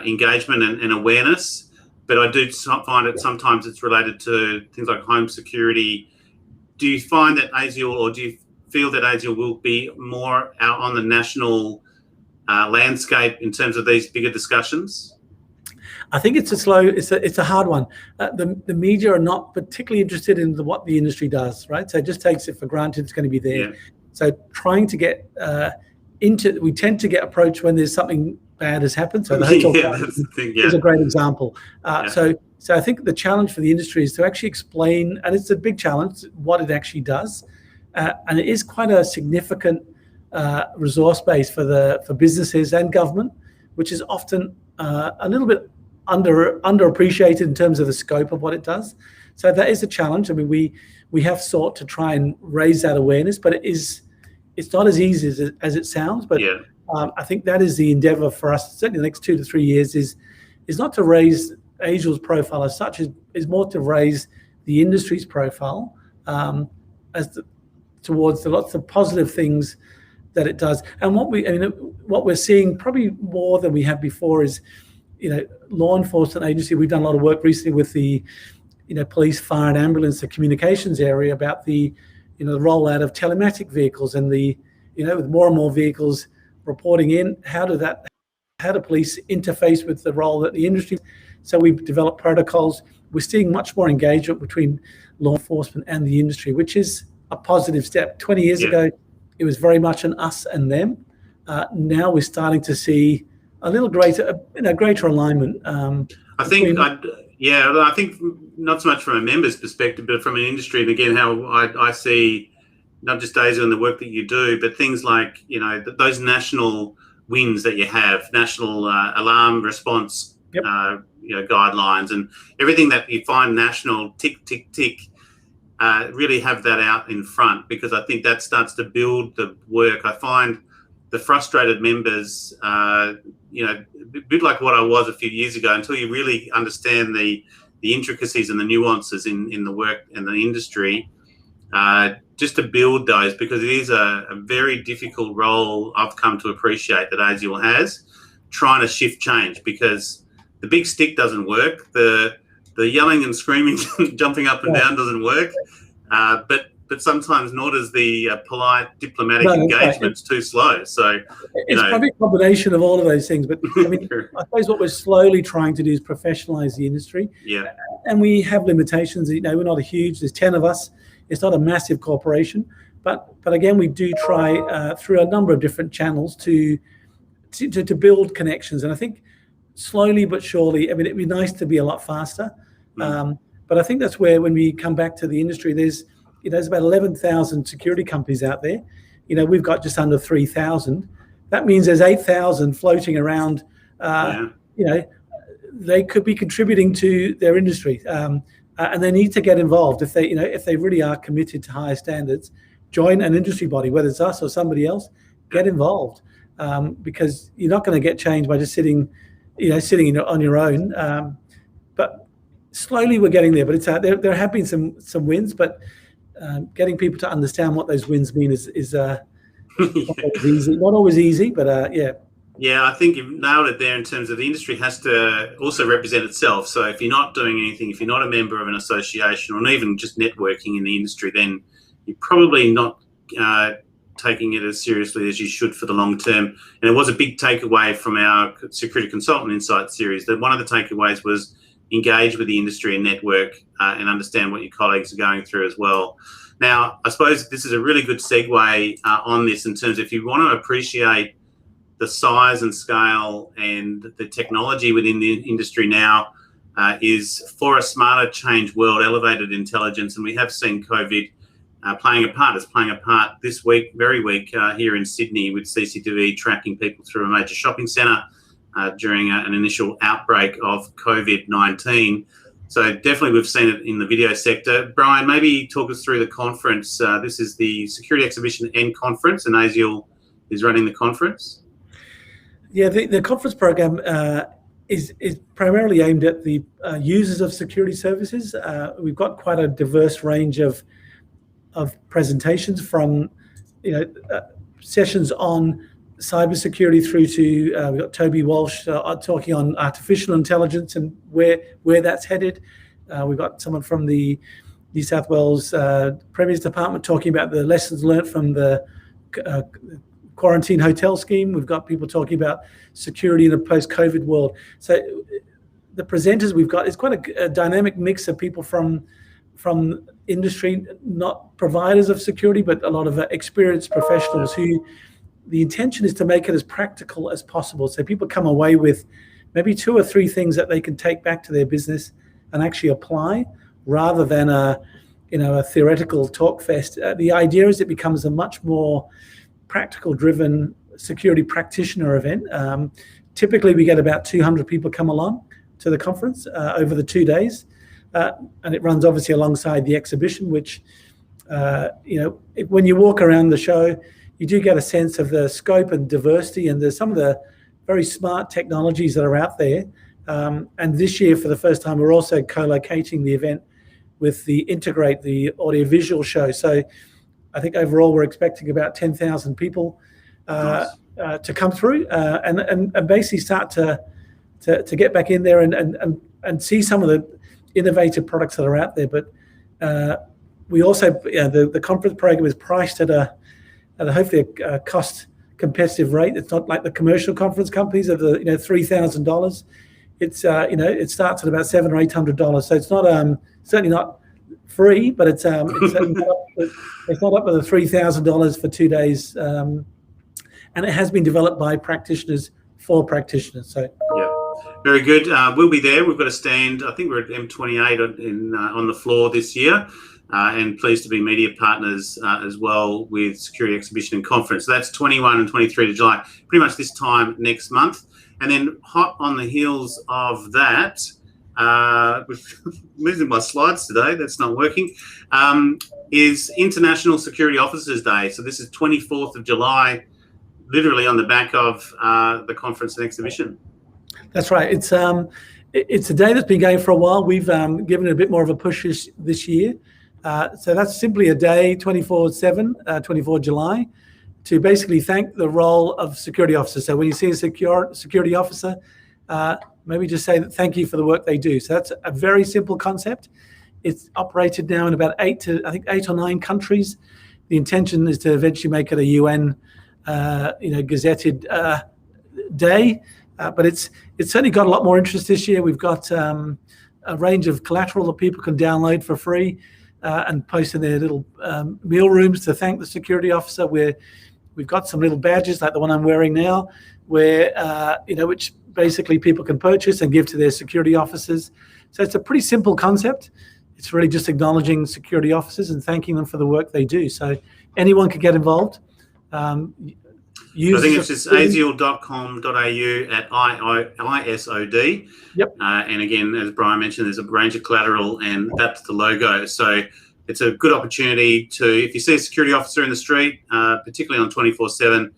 engagement and awareness. but I do find it sometimes it's related to things like home security. Do you find that ASIAL, or do you feel that ASIAL will be more out on the national landscape in terms of these bigger discussions? I think it's a hard one. The media are not particularly interested in what the industry does, right? So it just takes it for granted it's going to be there. Yeah. So trying to get we tend to get approached when there's something bad has happened. So the hotel is a great example. So I think the challenge for the industry is to actually explain, and it's a big challenge, what it actually does. And it is quite a significant resource base for businesses and government, which is often a little bit underappreciated in terms of the scope of what it does. So that is a challenge. I mean, we have sought to try and raise that awareness, but it's not as easy as it sounds. But I think that is the endeavor for us, certainly the next 2 to 3 years, is not to raise ASIAL's profile as such, is more to raise the industry's profile towards the lots of positive things that it does. And what we're seeing probably more than we have before is, law enforcement agency. We've done a lot of work recently with the, police, fire and ambulance, the communications area, about the, the rollout of telematic vehicles and with more and more vehicles reporting in, how do police interface with the role that the industry. So we've developed protocols. We're seeing much more engagement between law enforcement and the industry, which is a positive step. 20 years ago, it was very much an us and them. Now we're starting to see a little greater alignment. I think not so much from a member's perspective, but from an industry, and again, how I see not just ASIAL and the work that you do, but things like, those national wins that you have, national alarm response, guidelines, and everything that you find national, tick, tick, tick, really have that out in front, because I think that starts to build the work. I find the frustrated members, a bit like what I was a few years ago, until you really understand the intricacies and the nuances in the work and the industry, just to build those, because it is a very difficult role I've come to appreciate that ASIAL has, trying to shift change, because the big stick doesn't work, the yelling and screaming, jumping up and down doesn't work, but sometimes nor does the polite diplomatic engagement's too slow. So it's probably a combination of all of those things. But I mean, I suppose what we're slowly trying to do is professionalize the industry. Yeah. And we have limitations. We're not there's 10 of us. It's not a massive corporation. But again, we do try through a number of different channels to build connections. And I think slowly but surely, it'd be nice to be a lot faster. But I think that's where, when we come back to the industry, there's about 11,000 security companies out there. We've got just under 3,000. That means there's 8,000 floating around. They could be contributing to their industry, and they need to get involved if they really are committed to higher standards. Join an industry body, whether it's us or somebody else. Get involved, because you're not going to get change by just sitting on your own. But slowly we're getting there. But it's there have been some wins, but getting people to understand what those wins mean is not always easy, but yeah. Yeah, I think you've nailed it there in terms of the industry has to also represent itself. So if you're not doing anything, if you're not a member of an association, or even just networking in the industry, then you're probably not taking it as seriously as you should for the long term. And it was a big takeaway from our Security Consultant Insight series, that one of the takeaways was engage with the industry and network, and understand what your colleagues are going through as well. Now, I suppose this is a really good segue on this, in terms of, if you want to appreciate the size and scale and the technology within the industry now, is for a smarter change world, elevated intelligence. And we have seen COVID playing a part. It's playing a part this week, here in Sydney, with CCTV tracking people through a major shopping centre during an initial outbreak of COVID-19. So definitely we've seen it in the video sector. Bryan, maybe talk us through the conference. This is the Security Exhibition and Conference, and ASIAL is running the conference. Yeah, the conference program is primarily aimed at the users of security services. We've got quite a diverse range of presentations, from sessions on cybersecurity through to we've got Toby Walsh talking on artificial intelligence and where that's headed. We've got someone from the New South Wales Premier's Department talking about the lessons learnt from the quarantine hotel scheme. We've got people talking about security in a post-COVID world. So the presenters we've got is quite a dynamic mix of people from industry, not providers of security, but a lot of experienced professionals who the intention is to make it as practical as possible. So people come away with maybe 2 or 3 things that they can take back to their business and actually apply, rather than a theoretical talk fest. The idea is it becomes a much more practical driven security practitioner event. Typically we get about 200 people come along to the conference over the 2 days. And it runs obviously alongside the exhibition, which, when you walk around the show, you do get a sense of the scope and diversity, and there's some of the very smart technologies that are out there. And this year, for the first time, we're also co-locating the event with the Integrate, the audiovisual show. So I think overall we're expecting about 10,000 people to come through and basically start to get back in there and see some of the innovative products that are out there. But we also, the conference program is priced at a hopefully a cost competitive rate. It's not like the commercial conference companies of the $3,000. It's it starts at about $700 or $800. So it's not certainly not free, but it's certainly not up with the $3,000 for 2 days. And it has been developed by practitioners for practitioners. So yeah. Very good. We'll be there. We've got a stand. I think we're at M28 on the floor this year, and pleased to be media partners as well with Security Exhibition and Conference. So that's 21 and 23 of July, pretty much this time next month. And then hot on the heels of that, losing my slides today, that's not working, is International Security Officers Day. So this is 24th of July, literally on the back of the conference and exhibition. That's right. It's a day that's been going for a while. We've given it a bit more of a push this year. So that's simply a day, 24/7, 24 July, to basically thank the role of security officers. So when you see a security officer, maybe just say thank you for the work they do. So that's a very simple concept. It's operated now in about 8 or 9 countries. The intention is to eventually make it a UN, gazetted day. But it's certainly got a lot more interest this year. We've got a range of collateral that people can download for free and post in their little meal rooms to thank the security officer. We've got some little badges like the one I'm wearing now, where which basically people can purchase and give to their security officers. So it's a pretty simple concept. It's really just acknowledging security officers and thanking them for the work they do. So anyone can get involved. I think it's just asial.com.au at ISOD. Yep. And again, as Bryan mentioned, there's a range of collateral, and that's the logo. So it's a good opportunity to, if you see a security officer in the street, particularly on 24/7,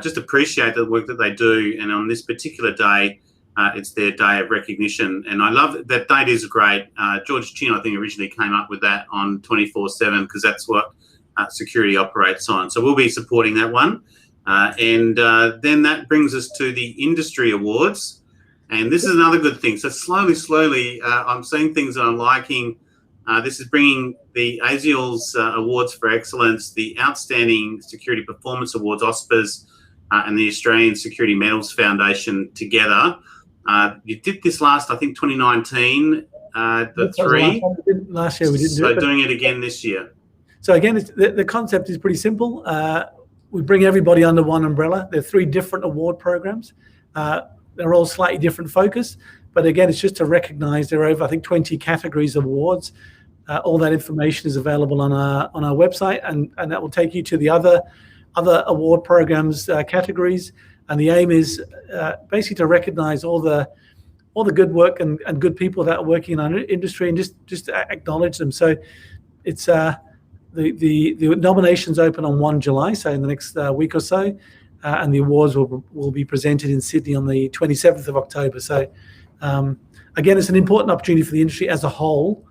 just appreciate the work that they do. And on this particular day, it's their day of recognition. And I love that date is great. George Chin, I think, originally came up with that on 24/7 because that's what security operates on. So we'll be supporting that one. And then that brings us to the industry awards. And this is another good thing. So slowly, I'm seeing things that I'm liking. This is bringing the ASIAL's Awards for Excellence, the Outstanding Security Performance Awards, OSPAs, and the Australian Security Medals Foundation together. You did this last, I think, 2019, the 3. Last year we didn't do it. So doing it again this year. So again, the concept is pretty simple. We bring everybody under one umbrella. There are 3 different award programs. They're all slightly different focus, but again, it's just to recognize there are over, I think, 20 categories of awards. All that information is available on our website, and that will take you to the other award programs categories. And the aim is basically to recognize all the good work and good people that are working in our industry, and just acknowledge them. So it's the nominations open on 1 July, so in the next week or so, and the awards will be presented in Sydney on the 27th of October. So again, it's an important opportunity for the industry as a whole.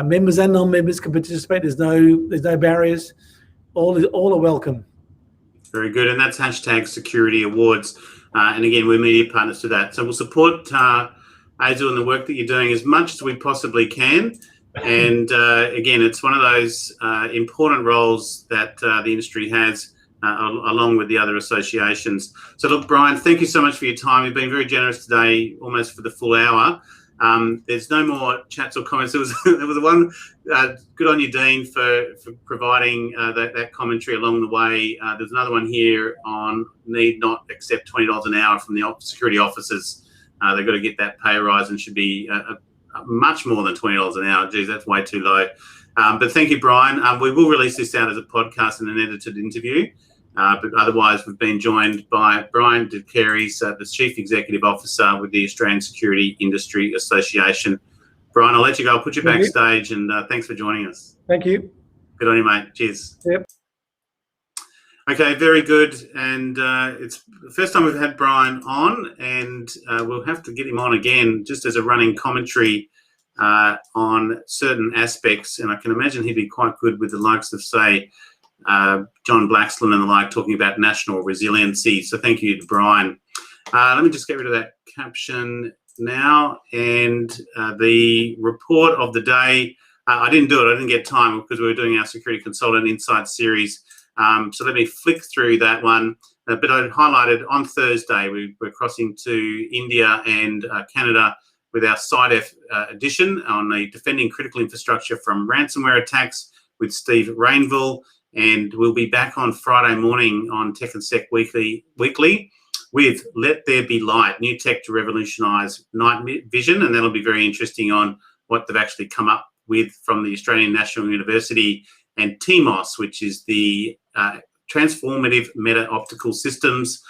Members and non-members can participate. There's no barriers. All are welcome. Very good. And that's hashtag Security Awards. And again, we're media partners to that. So we'll support ASIAL and the work that you're doing as much as we possibly can. And again, it's one of those important roles that the industry has along with the other associations. So look, Bryan, thank you so much for your time. You've been very generous today, almost for the full hour. There's no more chats or comments. There was one, good on you, Dean, for providing that commentary along the way. There's another one here on need not accept $20 an hour from the security officers. They've got to get that pay rise and should be much more than $20 an hour. Geez, that's way too low. But thank you, Bryan. We will release this out as a podcast and an edited interview. But otherwise, we've been joined by Bryan de Caires, the Chief Executive Officer with the Australian Security Industry Association. Bryan, I'll let you go. I'll put you backstage, and thanks for joining us. Thank you. Good on you, mate. Cheers. Yep. Okay, very good. And it's the first time we've had Bryan on, and we'll have to get him on again just as a running commentary on certain aspects. And I can imagine he'd be quite good with the likes of, say, John Blaxland and the like, talking about national resiliency. So thank you to Bryan. Let me just get rid of that caption now. And the report of the day, I didn't do it. I didn't get time because we were doing our Security Consultant Insight series. So let me flick through that one. But I highlighted on Thursday, we're crossing to India and Canada with our SIDEF edition on the Defending Critical Infrastructure from Ransomware Attacks with Steve Rainville. And we'll be back on Friday morning on Tech and Sec Weekly with Let There Be Light, new tech to revolutionise night vision. And that'll be very interesting on what they've actually come up with from the Australian National University and TMOS, which is the Transformative Meta Optical Systems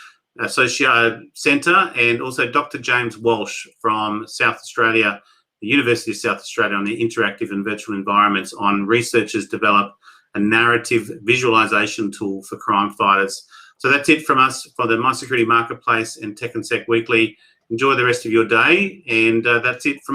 Centre, and also Dr. James Walsh from South Australia, the University of South Australia, on the interactive and virtual environments on researchers develop a narrative visualization tool for crime fighters. So that's it from us for the MySecurity Marketplace and Tech and Sec Weekly. Enjoy the rest of your day, and that's it from us.